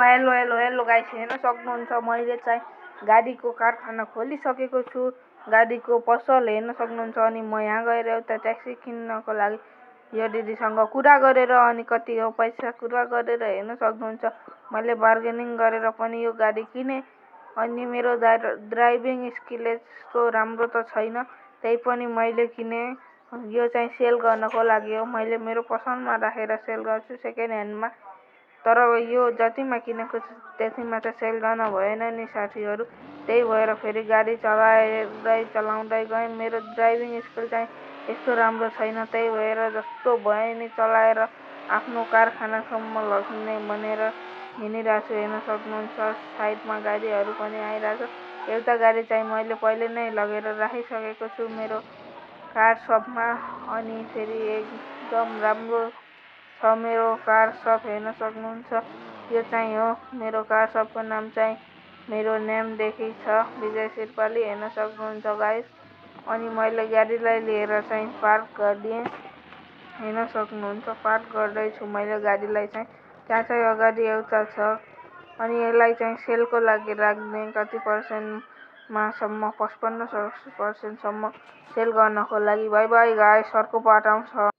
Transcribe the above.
Hello hello hello guys, हेर्न सक्नुहुन्छ मैले चाहिँ गाडीको कारखाना खोलिसकेको छु। गाडीको पसल हेर्न सक्नुहुन्छ। अनि म यहाँ गएर एउटा ट्याक्सी किन्नको लागि यो दिदीसँग कुरा गरेर अनि कति हो पैसा कुरा गरेर हेर्न सक्नुहुन्छ। मैले बार्गेनिङ गरेर पनि यो गाडी किने। अनि मेरो ड्राइभिङ स्किल यस्तो राम्रो त छैन, त्यही पनि मैले किने। यो चाहिँ सेल गर्नको लागि हो। मैले मेरो पसलमा राखेर सेल गर्छु सेकेन्ड ह्यान्डमा। तर यो जतिमा किनेको छु त्यतिमा त सेल गर्न भएन नि साथीहरू। त्यही भएर फेरि गाडी चलाउँदै गएँ। मेरो ड्राइभिङ स्किल चाहिँ यस्तो राम्रो छैन, त्यही भएर जस्तो भए नि चलाएर आफ्नो कारखानासम्म लग्ने भनेर हिँडिरहेको छु। हेर्न सक्नुहुन्छ साइडमा गाडीहरू पनि आइरहेको छ। एउटा गाडी चाहिँ मैले पहिले नै लगेर राखिसकेको छु मेरो कार सपमा। अनि फेरि एकदम राम्रो छ मेरो कार सप। हेर्न सक्नुहुन्छ यो चाहिँ हो मेरो कार सपको नाम चाहिँ मेरो नेमदेखि छ विजय शेर्पाली। हेर्न सक्नुहुन्छ गाइस। अनि मैले गाडीलाई लिएर चाहिँ पार्क गरिदिएँ। हेर्न सक्नुहुन्छ पार्क गर्दैछु मैले गाडीलाई चाहिँ। त्यहाँ चाहिँ अगाडि एउटा छ। अनि यसलाई चाहिँ सेलको लागि राख्ने कति पर्सेन्टमासम्म 55% सेल गर्नको लागि। बाई बाई गाइस, अर्को पार्ट आउँछ।